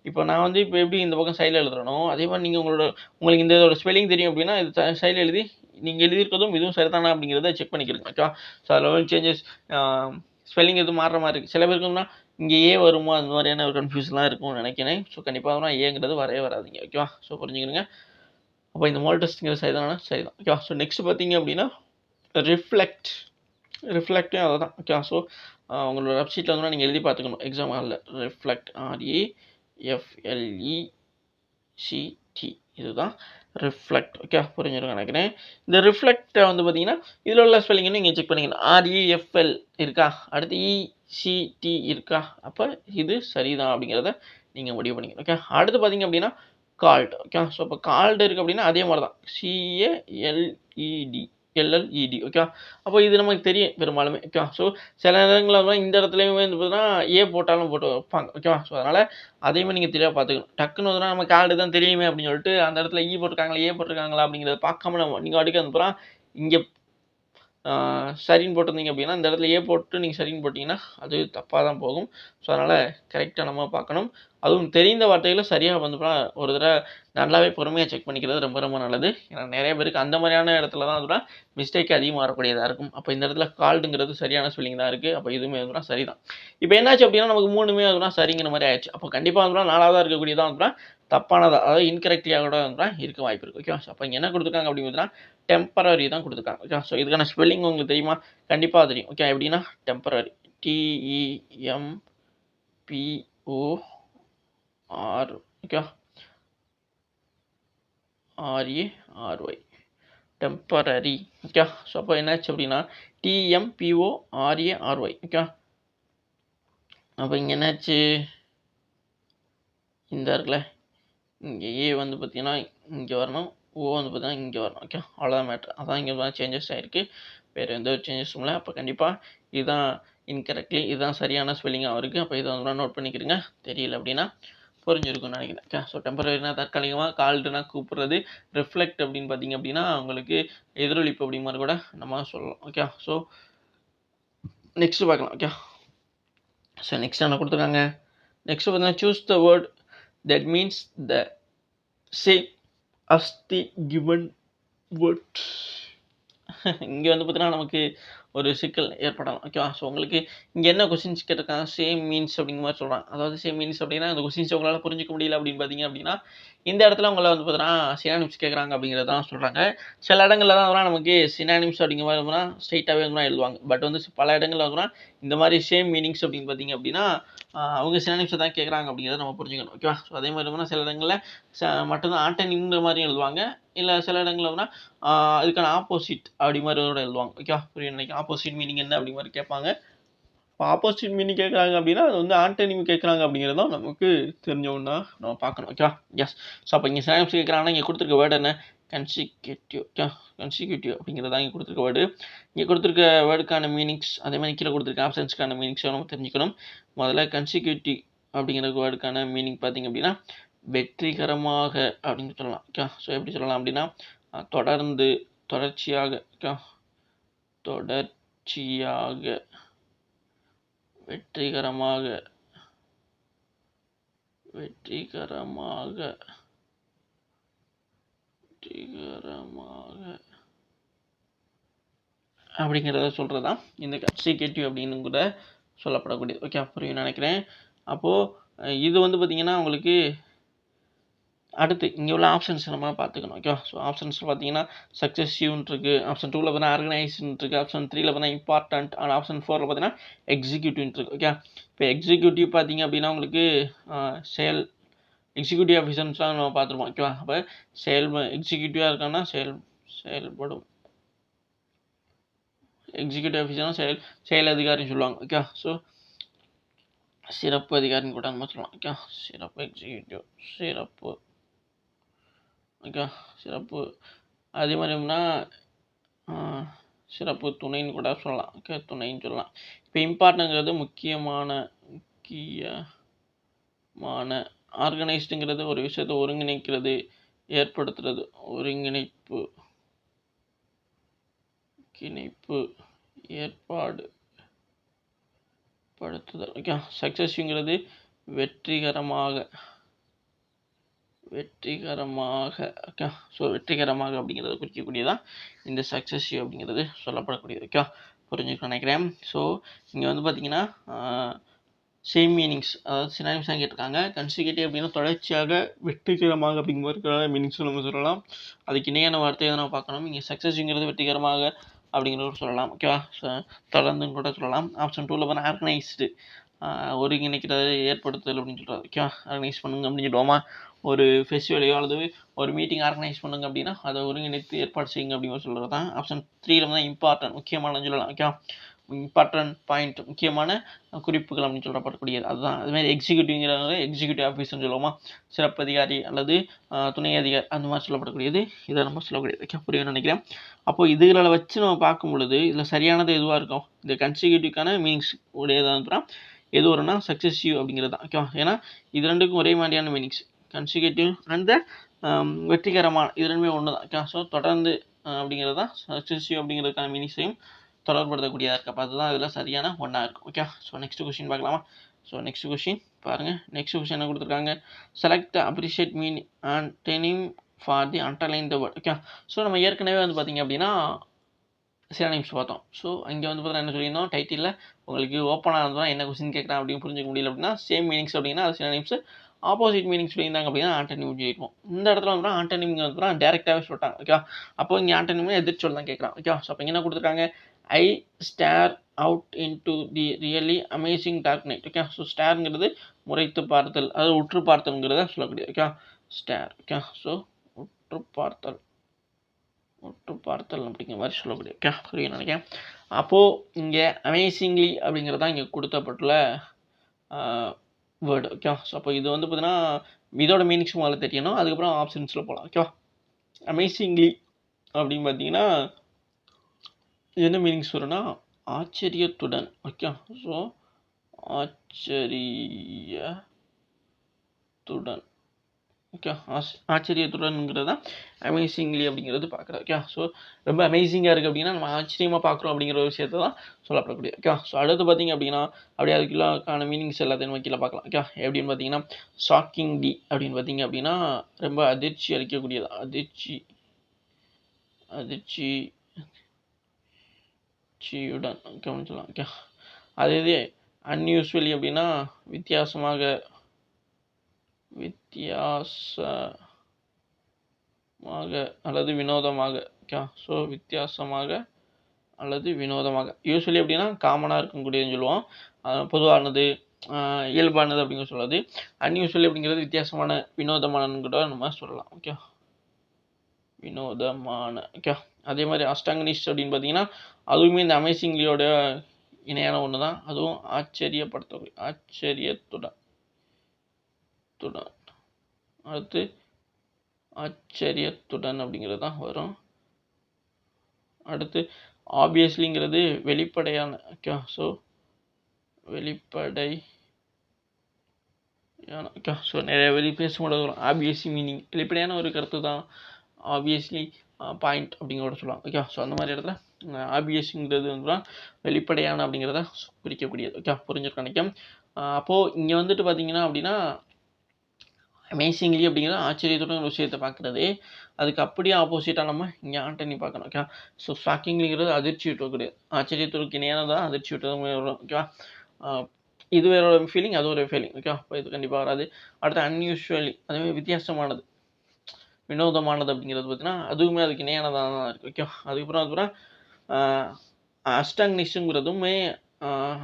இப்போ நான் வந்து இப்போ எப்படி இந்த பக்கம் சைடில் எழுதுறனோ அதே மாதிரி நீங்கள் உங்களுக்கு இந்த இதோட ஸ்பெல்லிங் தெரியும் அப்படின்னா இது சைடில் எழுதி நீங்கள் எழுதியிருக்கிறதும் இதுவும் சரிதானா அப்படிங்கிறத செக் பண்ணிக்கிறீங்க. ஓகேவா? ஸோ அதில் வந்து சேஞ்சஸ் ஸ்பெல்லிங் எதுவும் மாறுற மாதிரி இருக்குது. சில பேருக்குன்னா இங்கே ஏ வருமா அந்த மாதிரியான ஒரு கன்ஃபியூஸ்லாம் இருக்கும்னு நினைக்கிறேன். ஸோ கண்டிப்பாக ஏங்கிறது வரவே வராதிங்க. ஓகேவா? ஸோ புரிஞ்சுக்கிறீங்க. அப்போ இந்த மால்டஸ்ட்ங்கிறது சரிதானா? சரிதான். ஓகேவா? ஸோ நெக்ஸ்ட் பார்த்தீங்க அப்படின்னா ரிஃப்ளெக்ட்டும் அதை தான். ஓகே? ஸோ உங்களோட வெப்சைட்டில் வந்து நீங்கள் எழுதி பார்த்துக்கணும் எக்ஸாம் ஹாலில். ரிஃப்ளெக்ட் REFLECT இதுதான் ரிஃப்ளெக்ட். ஓகே? புரிஞ்சிருக்கும் நினைக்கிறேன். இந்த ரிஃப்ளெக்டை வந்து பார்த்தீங்கன்னா இதில் உள்ள ஸ்பெல்லிங்னு நீங்கள் செக் பண்ணிக்கணும். REFL இருக்கா, அடுத்து ECT இருக்கா, அப்போ இது சரிதான் அப்படிங்கிறத நீங்கள் முடிவு பண்ணிக்கணும். ஓகே? அடுத்து பார்த்தீங்க அப்படின்னா கால்ட். ஓகே. ஸோ இப்போ கால்டு இருக்குது அப்படின்னா அதே மாதிரி தான் CALED ஓகே. அப்போ இது நமக்கு தெரியும் பெரும்பாலுமே. ஓகே. ஸோ சில நேரங்களில் இந்த இடத்துலையுமே வந்து பார்த்தீங்கன்னா ஏ போட்டாலும் போட்டு வைப்பாங்க. ஓகேவா. ஸோ அதனால் அதையுமே நீங்கள் தெளிவாக பார்த்துக்கணும். டக்குன்னு வந்து நம்ம கால்டு தான் தெரியுமே அப்படின்னு சொல்லிட்டு அந்த இடத்துல போட்டிருக்காங்களா ஏ போட்டிருக்காங்களா அப்படிங்கிறத பார்க்காம நீங்கள் அடுக்க அனுப்புகிறோம். இங்கே சரின்னு போட்டிருந்தீங்க அப்படின்னா இந்த இடத்துல போட்டு நீங்கள் சரின்னு போட்டிங்கன்னா அது தப்பாக தான் போகும். ஸோ அதனால் கரெக்டாக நம்ம பார்க்கணும். அதுவும் தெரிந்த வார்த்தைகளை சரியாக வந்து ஒரு தடவை நல்லாவே பொறுமையாக செக் பண்ணிக்கிறது ரொம்ப ரொம்ப நல்லது. ஏன்னா நிறைய பேருக்கு அந்த மாதிரியான இடத்துல தான் வந்து மிஸ்டேக் அதிகமாக வரக்கூடியதாக இருக்கும். அப்போ இந்த இடத்துல கால்டுங்கிறது சரியான ஸ்பெல்லிங் தான் இருக்குது. அப்போ இதுவுமே வந்து சரி தான். இப்போ என்னாச்சு அப்படின்னா நமக்கு 3மே வந்து சரிங்கிற மாதிரி ஆயிடுச்சு. அப்போ கண்டிப்பாக வந்து 4ஆவதாக இருக்கக்கூடியதான் வந்து தப்பானதாக, அதாவது இன்கரெக்டியாக கூட வந்து இருக்க வாய்ப்பு இருக்குது. ஓகே. ஸோ அப்போ இங்கே என்ன கொடுத்துருக்காங்க அப்படின்னு பார்த்தீங்கன்னா டெம்பரரி தான் கொடுத்துருக்காங்க. ஓகே. ஸோ இதுக்கான ஸ்பெல்லிங் உங்களுக்கு தெரியுமா? கண்டிப்பாக தெரியும். ஓகே. எப்படின்னா temporary TEMPOR okay RARY temporary. Okay. So அப்போ என்னாச்சு அப்படின்னா TEMPORARY ஓகே. அப்போ இங்கே என்னாச்சு, இந்த இருக்குல்ல இங்கே ஏ வந்து பார்த்தீங்கன்னா இங்கே வரணும், ஓ வந்து பார்த்தீங்கன்னா இங்கே வரணும். ஓகே. அவ்வளோதான் மேட்ரு. அதான் இங்கே தான் சேஞ்சஸ் ஆகிருக்கு, வேறு எந்த ஒரு சேஞ்சஸும் இல்லை. அப்போ கண்டிப்பாக இதுதான் இன்கரெக்ட்லி, இதுதான் சரியான ஸ்பெல்லிங்காக இருக்குது. அப்போ இதை வந்து நோட் பண்ணிக்கிறீங்க. தெரியல அப்படின்னா புரிஞ்சிருக்கும்னு நினைக்கிறேன். ஓகே. ஸோ டெம்பரரினா தற்காலிகமாக, கால்டுனா கூப்பிட்றது, ரிஃப்ளெக்ட் அப்படின்னு பார்த்தீங்க அப்படின்னா உங்களுக்கு எதிரொலிப்பு அப்படி மாதிரி கூட நம்ம சொல்லலாம். ஓகே. ஸோ நெக்ஸ்ட்டு பார்க்கலாம். ஓகே. ஸோ நெக்ஸ்ட் என்ன கொடுத்துருக்காங்க, நெக்ஸ்ட் பார்த்தீங்கன்னா choose the word that means the same as the given word. இங்கே வந்து பார்த்தீங்கன்னா நமக்கு ஒரு சிக்கல் ஏற்படலாம். ஓகேவா. ஸோ உங்களுக்கு இங்கே என்ன கொஸ்டின்ஸ் கேட்டிருக்காங்க, சேம் மீன்ஸ் அப்படிங்கிற மாதிரி சொல்கிறாங்க. அதாவது சேம் மீன்ஸ் அப்படின்னா இந்த கொஸ்டின்ஸ் உங்களால் புரிஞ்சிக்க முடியல அப்படின்னு பார்த்தீங்க அப்படின்னா இந்த இடத்துல உங்களை வந்து பார்த்தீங்கன்னா சினானிம்ஸ் கேட்குறாங்க அப்படிங்கிறது தான் சொல்கிறாங்க. சில இடங்களில் தான் வந்து நமக்கு சினானிம்ஸ் அப்படிங்கிற மாதிரி வந்து ஸ்ட்ரைட்டாகவே வந்து எழுதுவாங்க. பட் வந்து பல இடங்களில் வந்து இந்த மாதிரி சேம் மீனிங்ஸ் அப்படின்னு பார்த்தீங்க அப்படின்னா அவங்க சினானிம்ஸை தான் கேட்குறாங்க அப்படிங்கிறத நம்ம புரிஞ்சுக்கணும். ஓகேவா. ஸோ அதே மாதிரி வந்து சில இடங்களில் மட்டும்தான் ஆண்டனிம்ங்கிற மாதிரி எழுதுவாங்க. இல்லை சில இடங்களில் வந்து அதுக்கான ஆப்போசிட் அப்படி மாதிரி எழுதுவாங்க. ஓகேவா. புரியும் நினைக்கிறேன். ஆப்போசிட் மீனிங் என்ன அப்படி மாதிரி கேட்பாங்க. இப்போ ஆப்போசிட் மீனிங் கேட்குறாங்க அப்படின்னா அது வந்து ஆண்டனிம் கேட்குறாங்க அப்படிங்கிறதும் நமக்கு தெரிஞ்ச ஒன்றா நம்ம பார்க்கணும். ஓகேவா. எஸ். ஸோ அப்போ இங்கே சினானிம்ஸ் கேட்குறாங்கன்னா இங்கே கொடுத்துருக்க வேர்டு என்ன, கன்சிக்யூட்டிவ். ஓகே. கன்சிக்யூட்டிவ் அப்படிங்கிறதா இங்கே கொடுத்துருக்க வேர்டு. இங்கே கொடுத்துருக்க வேர்டுக்கான மீனிங்ஸ், அதே மாதிரி கீழே கொடுத்துருக்க ஆப்ஷன்ஸ்க்கான மீனிங்ஸை நம்ம தெரிஞ்சுக்கணும். முதல்ல கன்சிக்யூட்டிவ் அப்படிங்கிற வேர்டுக்கான மீனிங் பார்த்திங்க அப்படின்னா வெற்றிகரமாக அப்படின்னு சொல்லலாம். ஓகே. ஸோ எப்படி சொல்லலாம் அப்படின்னா தொடர்ந்து, தொடர்ச்சியாக. ஓகே. தொடர்ச்சியாக, வெற்றிகரமாக, வெற்றிகரமாக, வெற்றிகரமாக அப்படிங்கிறத சொல்கிறது தான் இந்த கன்சிக்யூட்டிவ் அப்படின்னு கூட சொல்லப்படக்கூடியது. ஓகே. புரியும் நினைக்கிறேன். அப்போது இது வந்து பார்த்திங்கன்னா உங்களுக்கு அடுத்து இங்கே உள்ள ஆப்ஷன்ஸ் நம்ம பார்த்துக்கணும். ஓகே. ஸோ ஆப்ஷன்ஸில் பார்த்தீங்கன்னா சக்ஸஸிவ்னு இருக்குது, ஆப்ஷன் 2ல் பார்த்தீங்கன்னா ஆர்கனைஸ்ன்னு இருக்குது, ஆப்ஷன் 3ல் பார்த்தீங்கன்னா இம்பார்ட்டன்ட், ஆனால் ஆப்ஷன் 4ல் பார்த்தீங்கன்னா எக்ஸிக்யூட்டிவ்னு இருக்குது. ஓகே. இப்போ எக்ஸிக்யூட்டிவ் பார்த்தீங்க அப்படின்னா உங்களுக்கு செயல் எக்ஸிக்யூட்டிவ் ஆஃபீஸர்ஸ்லாம் நம்ம பார்த்துருப்போம். ஓகேவா. அப்போ எக்ஸிக்யூட்டிவாக இருக்கான்னா செயல்படும் எக்ஸிக்யூட்டிவ் ஆஃபீஸர்னா செயல் அதிகாரின்னு சொல்லுவாங்க. ஓகே. ஸோ சிறப்பு அதிகாரின்னு கூட நம்ம சொல்லலாம். ஓகே. சிறப்பு எக்ஸிக்யூட்டிவ், சிறப்பு. ஓகே. சிறப்பு. அதே மாதிரினா சிறப்பு துணைன்னு கூட சொல்லலாம். ஓகே. துணைன்னு சொல்லலாம். இப்போ இம்பார்ட்டன்ங்கிறது முக்கியமான, ஆர்கனைஸ்டுங்கிறது ஒரு விஷயத்தை ஒருங்கிணைக்கிறது, ஏற்படுத்துறது, ஒருங்கிணைப்பு, ஏற்பாடு படுத்துதல். ஓகே. சக்ஸஸ்ங்கிறது வெற்றிகரமாக, ஓகே. ஸோ வெற்றிகரமாக அப்படிங்கிறத குறிக்கக்கூடியதான் இந்த சக்ஸஸிவ் அப்படிங்கிறது சொல்லப்படக்கூடியது. ஓகே. புரிஞ்சுக்க நினைக்கிறேன். ஸோ இங்கே வந்து பார்த்தீங்கன்னா சேம் மீனிங்ஸ், அதாவது சினானிம்ஸ் தான் கேட்டிருக்காங்க. கன்சிக்யூட்டிவ் அப்படின்னா தொடர்ச்சியாக, வெற்றிகரமாக அப்படிங்கிற மீனிங்ஸ் நம்ம சொல்லலாம். அதுக்கு இணையான வார்த்தையை நம்ம பார்க்கணும். இங்கே சக்ஸஸ்ங்கிறது வெற்றிகரமாக அப்படிங்கிறத சொல்லலாம். ஓகேவா. தொடர்ந்துன்னு கூட சொல்லலாம். ஆப்ஷன் 2ல் பார்த்தா ஆர்கனைஸ்டு, ஒருங்கிணைக்கிறது, ஏற்படுத்துதல் அப்படின்னு சொல்கிறார். ஓகேவா. ஆர்கனைஸ் பண்ணுங்க அப்படின்னு சொல்லுவோமா, ஒரு ஃபெஸ்டிவலையோ அல்லது ஒரு மீட்டிங் ஆர்கனைஸ் பண்ணுங்க அப்படின்னா அதை ஒருங்கிணைத்து ஏற்பாடு செய்யுங்க அப்படிங்கிற சொல்கிறது தான். ஆப்ஷன் 3ல் வந்து இம்பார்ட்டன்ட், முக்கியமானு சொல்லலாம். ஓகேவா. இம்பார்ட்டன்ட் பாயிண்ட், முக்கியமான குறிப்புகள் அப்படின்னு சொல்லப்படக்கூடியது. அதுதான் அதுமாதிரி எக்ஸிக்யூட்டிவ்ங்கிறவங்க எக்ஸிக்யூட்டிவ் ஆஃபீஸர்னு சொல்லுவோமா, சிறப்பு அதிகாரி அல்லது துணை அதிகாரி அந்த மாதிரி சொல்லப்படக்கூடியது. இதை நம்ம சொல்லக்கூடியது. ஓகே, புரியும்னு நினைக்கிறேன். அப்போது இதுகளை வச்சு நம்ம பார்க்கும் பொழுது இதில் சரியானது எதுவாக இருக்கும்? இந்த கன்சிக்யூட்டிவ்க்கான மீனிங்ஸ் உடையதான் எது வரும்னா சக்ஸஸிவ் அப்படிங்கிறது தான். ஓகேவா? ஏன்னா இது ரெண்டுக்கும் ஒரே மாதிரியான மீனிங்ஸ். கன்சிக்யூட்டிவ் அந்த வெற்றிகரமான இது ரெண்டுமே ஒன்று தான். ஓகே, ஸோ தொடர்ந்து அப்படிங்கிறது தான் சக்ஸஸிவ் அப்படிங்கிறதுக்கான மீனிங்ஸையும் தொடர்படுத்தக்கூடியதாக இருக்குது. அப்போ அதுதான் இதில் சரியான ஒன்றா இருக்கும். ஓகே, ஸோ நெக்ஸ்ட் கொஸ்டின் பார்க்கலாமா? ஸோ நெக்ஸ்ட் கொஸ்டின் பாருங்கள். நெக்ஸ்ட் கொஸ்டின் என்ன கொடுத்துருக்காங்க? Select appreciate mean antonym for the underline the word. Okay, so நம்ம ஏற்கனவே வந்து பார்த்திங்க அப்படின்னா சினானிம்ஸ் பார்த்தோம். ஸோ இங்கே வந்து பார்த்தீங்கன்னா என்ன சொல்லியிருந்தோம், டைட்டிலில் உங்களுக்கு ஓப்பனாக இருந்தால் என்ன கொஸ்டின் கேட்குறான் அப்படின்னு புரிஞ்சுக்க முடியல அப்படின்னா சேம் மீனிங்ஸ் அப்படின்னா அது சினானிம்ஸ், ஆப்போசிட் மீனிங்ஸ் சொல்லியிருந்தாங்க அப்படின்னா ஆண்டனிம் சொல்லியிருக்கோம். இந்த இடத்துல வந்து ஆண்டனிம் வந்து டேரெக்டாகவே சொல்லிட்டாங்க. ஓகே, அப்போ இங்கே ஆண்டனிம் எதிர்ச்சொல் தான் கேட்குறான். ஓகே, ஸோ அப்போ என்ன கொடுத்துருக்காங்க? I stare out into the really amazing dark night. Okay, so ஸ்டேருங்கிறது முறைத்து பார்த்தல், அதாவது உற்று பார்த்தல்ங்கிறத சொல்லக்கூடியது. Okay, stair. ஓகே, ஸோ உற்று பார்த்தல் அப்படிங்கிற மாதிரி சொல்லக்கூடிய. ஓகே, புரியும் நினைக்கிறேன். அப்போது இங்கே அமேசிங்லி அப்படிங்கிறது தான் இங்கே கொடுத்தப்பட்டுள்ள வேர்டு. ஓகே, ஸோ அப்போ இது வந்து பார்த்தீங்கன்னா இதோட மீனிங்ஸ் முதல்ல தெரியணும், அதுக்கப்புறம் ஆப்ஷன்ஸில் போகலாம். ஓகேவா? அமேசிங்லி அப்படின்னு பார்த்தீங்கன்னா என்ன மீனிங்ஸ் வரும்னா ஆச்சரியத்துடன். ஓகே, ஸோ ஆச்சரியத்துடன். ஓகே, ஆச்சரியத்துடன்ங்கிறது தான் அமேசிங்லி அப்படிங்கிறது பார்க்குறோம். ஓகே, ஸோ ரொம்ப அமேசிங்காக இருக்குது அப்படின்னா நம்ம ஆச்சரியமாக பார்க்குறோம் அப்படிங்கிற ஒரு விஷயத்தை தான் சொல்லப்படக்கூடிய. ஓகே, ஸோ அடுத்து பார்த்திங்க அப்படின்னா அப்படியே அதுக்குள்ளான மீனிங்ஸ் எல்லாத்தையும் நம்ம கீழே பார்க்கலாம். ஓகே, எப்படின்னு பார்த்தீங்கன்னா ஷாக்கிங்லி அப்படின்னு பார்த்தீங்க அப்படின்னா ரொம்ப அதிர்ச்சி அளிக்கக்கூடியது. அதிர்ச்சியுடன் ஓகேன்னு சொல்லலாம். ஓகே, அதே இது அன்யூஸ்வலி அப்படின்னா வித்தியாசமாக அல்லது வினோதமாக. ஓகே, ஸோ வித்தியாசமாக அல்லது வினோதமாக. யூஸ்வலி அப்படின்னா காமனாக இருக்கக்கூடியதுன்னு சொல்லுவோம், பொதுவானது, இயல்பானது அப்படிங்கிற சொல்லாது. அன்யூஸ்வலி அப்படிங்கிறது வித்தியாசமான, வினோதமானன்னு கூட நம்ம சொல்லலாம். ஓகே, வினோதமான. ஓகே, அதே மாதிரி அஸ்டாங்கனிஸ்ட் அப்படின்னு பார்த்தீங்கன்னா அதுவுமே இந்த அமேசிங்லியோட இணையான ஒன்று தான். அதுவும் ஆச்சரியத்துடன். அடுத்து ஆச்சரியத்துடன் அப்படிங்கிறது தான் வரும். அடுத்து ஆப்வியஸ்லிங்கிறது வெளிப்படையான. ஓகே, ஸோ வெளிப்படையான. ஓகே, ஸோ நிறைய பேசும்போது வரும் ஆப்வியஸ்லி மீனிங் வெளிப்படையான ஒரு கருத்து தான் ஆப்வியஸ்லி பாயிண்ட் அப்படிங்கிறத சொல்லலாம். ஓகே, ஸோ அந்த மாதிரி இடத்துல ஆப்வியஸ்ங்கிறது வந்து வெளிப்படையான அப்படிங்கிறத குறிக்கக்கூடியது. ஓகே, புரிஞ்சிருக்க நினைக்கும். அப்போது இங்கே வந்துட்டு பார்த்தீங்கன்னா அப்படின்னா அமேசிங்லி அப்படிங்கிறது ஆச்சரியத்துடன் ஒரு விஷயத்தை பார்க்குறது, அதுக்கு அப்படியே ஆப்போசிட்டாக நம்ம இங்கே ஆண்டனி பார்க்கணும். ஓகே, ஸோ ஷாக்கிங்லிங்கிறது அதிர்ச்சி விட்டக்கூடியது, ஆச்சரியத்துக்கு இணையானதான் அதிர்ச்சி விட்டதும் வரும். ஓகேவா? இது வேற ஒரு ஃபீலிங், அது ஒரு ஃபீலிங். ஓகே, அப்போ இது கண்டிப்பாக வராது. அடுத்து அன்யூஸ்வலி, அதுமாதிரி வித்தியாசமானது, வினோதமானது அப்படிங்கிறது பார்த்தீங்கன்னா அதுவுமே அதுக்கு இணையானதாக தான் இருக்குது. ஓகே, அதுக்கப்புறம் அஸ்டாங்னிஷுங்கிறதுமே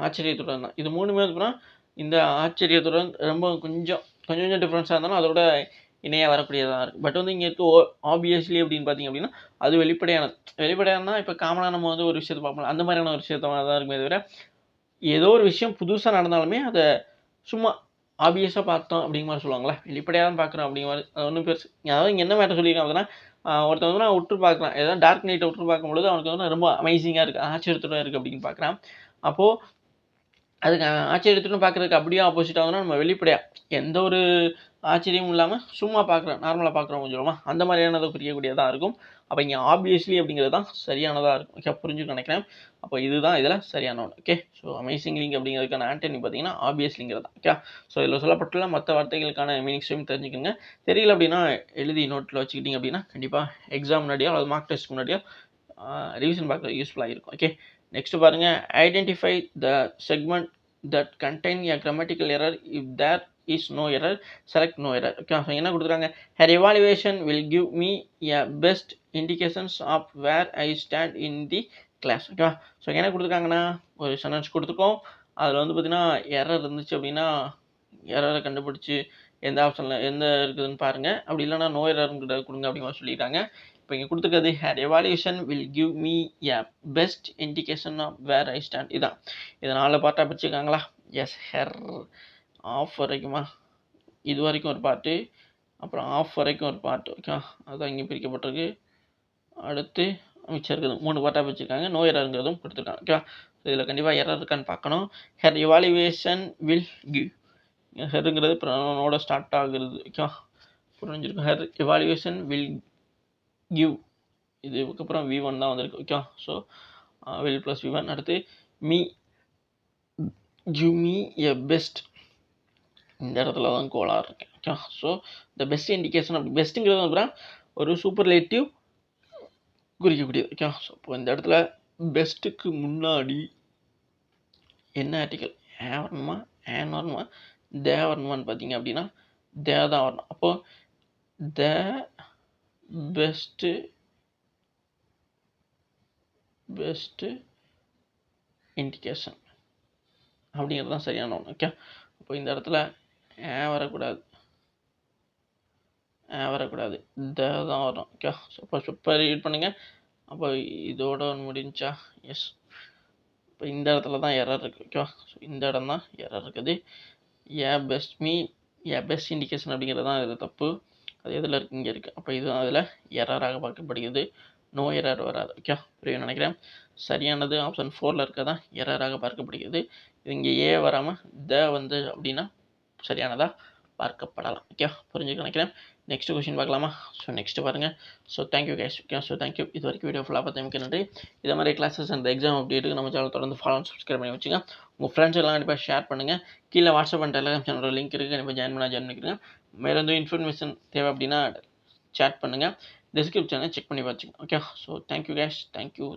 ஆச்சரியத்துடன் தான். இது மூணுமே பார்த்தீங்கன்னா இந்த ஆச்சரியத்துடன் ரொம்ப கொஞ்சம் டிஃப்ரென்ஸாக இருந்தாலும் அதோட இணையாக வரக்கூடியதாக இருக்குது. பட் வந்து இங்கே இருக்க ஆப்வியஸ்லி அப்படின்னு பார்த்தீங்க அப்படின்னா அது வெளிப்படையானதுனா இப்போ காமனாக நம்ம வந்து ஒரு விஷயத்தை பார்ப்போம், அந்த மாதிரியான ஒரு விஷயத்த தான் இருக்குமே தவிர ஏதோ ஒரு விஷயம் புதுசாக நடந்தாலுமே அதை சும்மா ஆப்வியஸாக பார்த்தோம் அப்படிங்கிற மாதிரி சொல்லுவாங்களே, வெளிப்படையாக தான் பார்க்குறோம் அப்படிங்கிற மாதிரி. அது ஒன்றும் பெருசு. அதாவது இங்கே என்ன மேட்டர் சொல்லியிருக்காங்க அப்படின்னா ஒருத்தன் வந்து நான் உற்று பார்க்கலாம், ஏதாவது டார்க் நைட்டை உற்று பார்க்கும்பொழுது அவனுக்கு வந்து ரொம்ப அமேசிங்காக இருக்குது, ஆச்சரியத்தோடு இருக்குது அப்படின்னு பார்க்குறான். அப்போது அதுக்கு ஆச்சரியத்துடன் பார்க்குறதுக்கு அப்படியே ஆப்போசிட் ஆகுதுன்னா நம்ம வெளிப்படையாக எந்த ஒரு ஆச்சரியமும் இல்லாமல் சும்மா பார்க்குறோம், நார்மலாக பார்க்குறோம் சொல்லுவோமா, அந்த மாதிரியானதை புரியக்கூடியதாக இருக்கும். அப்போ இங்கே ஆப்வியஸ்லி அப்படிங்கிறது தான் சரியானதாக இருக்கும். ஓகே, புரிஞ்சுக்க நினைக்கிறேன். அப்போ இதுதான் இதில் சரியான ஒன்று. ஓகே, ஸோ அமேசிங்லிங் அப்படிங்கிறதுக்கான ஆண்டனி பார்த்தீங்கன்னா ஆப்வியஸ்லிங்கிறது தான். ஓகே, ஸோ இதில் சொல்லப்பட்டுள்ள மற்ற வார்த்தைகளுக்கான மீனிங்ஸையும் தெரிஞ்சுக்கோங்க. தெரியல அப்படின்னா எழுதி நோட்டில் வச்சுக்கிட்டிங்க அப்படின்னா கண்டிப்பாக எக்ஸாம் முன்னாடியோ அல்லது மார்க் டெஸ்ட் முன்னாடியோ ரிவிஷன் பார்க்க யூஸ்ஃபுல்லாக இருக்கும். ஓகே, நெக்ஸ்ட் பாருங்கள். Identify the segment that contain a grammatical error. If there is no error, select no error. Okay, so என்ன கொடுத்துருக்காங்க? Her evaluation will give me a best indications of where I stand in the class. Okay, so என்ன கொடுத்துருக்காங்கன்னா ஒரு sentence கொடுத்துருக்கோம், அதில் வந்து பார்த்தீங்கன்னா error இருந்துச்சு அப்படின்னா எரரை கண்டுபிடிச்சி எந்த ஆப்ஷனில் எந்த இருக்குதுன்னு பாருங்கள், அப்படி இல்லைனா நோ எரருங்கிறத கொடுங்க அப்படிங்கிற சொல்லியிருக்காங்க. இப்போ இங்கே கொடுத்துருக்கிறது her evaluation will give me a best indication of where I stand. இதான் இதை 4 பார்ட்டாக பிரிச்சுருக்காங்களா? எஸ், ஹேர் ஆஃப் வரைக்குமா, இது வரைக்கும் ஒரு பார்ட்டு, அப்புறம் ஆஃப் வரைக்கும் ஒரு பார்ட். ஓகே, அதுதான் இங்கே பிரிக்கப்பட்டிருக்கு. அடுத்து மிச்சம் இருக்குது 3 பார்ட்டாக பிரிச்சிருக்காங்க. நோ எரருங்கிறதும் கொடுத்துருக்காங்க. ஓகே, இதில் கண்டிப்பாக எரர் இருக்கான்னு பார்க்கணும். ஹேர் எவாலுவேஷன் வில் கிவ், ஹெருங்கிறது ப்ரொனவுனோட ஸ்டார்ட் ஆகுறது. ஓகே, புரிஞ்சிருக்கும். ஹெர் எவாலுவேஷன் வில் கிவ், இதுக்கப்புறம் V1 தான் வந்திருக்கு. Okay, so will plus V1. அடுத்து me, give me a best, இந்த இடத்துல தான் கோலாக இருக்கேன். Okay, so the best indication, அப்படி பெஸ்ட்டுங்கிறது அப்புறம் ஒரு சூப்பர்லேட்டிவ் குறிக்கக்கூடியது. ஓகே, ஸோ இப்போ இந்த இடத்துல பெஸ்ட்டுக்கு முன்னாடி என்ன ஆர்டிக்கல் ஏ வரணுமா, ஏன் வரணுமா, தே வரணுமான்னு பார்த்தீங்க அப்படின்னா தே தான் வரணும். அப்போது த பெஸ்ட்டு இண்டிகேஷன் அப்படிங்கிறது தான் சரியான ஒன்று. ஓகே, அப்போ இந்த இடத்துல ஏன் வரக்கூடாது, த தான் வரும். ஓகே, ஸோ இப்போ ரீட் பண்ணுங்கள். அப்போ இதோட ஒன்று முடிஞ்சா, எஸ், இப்போ இந்த இடத்துல தான் எரர் இருக்குது. ஓகே, ஸோ இந்த இடம் தான் எரர் இருக்குது. ஏ பெஸ்ட் இண்டிகேஷன் அப்படிங்கிறது தான் இது தப்பு. அது எதில் இருக்குது, இங்கே இருக்குது. அப்போ இது அதில் எரராக பார்க்கப்படுகிறது. நோ எரர் வராது. ஓகே, புரியும் நினைக்கிறேன். சரியானது ஆப்ஷன் 4ல் இருக்க தான் எரராக பார்க்கப்படுகிறது. இது இங்கே ஏ வராமல் த வந்து அப்படின்னா சரியானதாக பார்க்கப்படலாம். ஓகே, புரிஞ்சுக்க நினைக்கிறேன். நெக்ஸ்ட் கொஸ்டின் பார்க்கலாமா? ஸோ நெக்ஸ்ட் பாருங்கள். So thank you guys. Okay, so thank you. இது வரைக்கும் வீடியோ ஃபுல்லாக பார்த்தா நன்றி. இதே மாதிரி கிளாஸஸ் அண்ட் எக்ஸாம் அப்டேட்டுக்கு நம்ம சேனல் தொடர்ந்து ஃபாலோ சப்ஸ்கிரைப் பண்ணி வச்சுங்க. உங்கள் ஃப்ரெண்ட்ஸ் எல்லாம் கண்டிப்பாக ஷேர் பண்ணுங்கள். கீழே WhatsApp and Telegram channel link இருக்குது, கண்டிப்பாக ஜாயின் பண்ணிக்கிறேன். மேலே வந்து இன்ஃபர்மேஷன் தேவை அப்படின்னா சேட் பண்ணுங்கள். டிஸ்கிரிப்ஷனை செக் பண்ணி வச்சுங்க. Okay, so thank you guys. Thank you.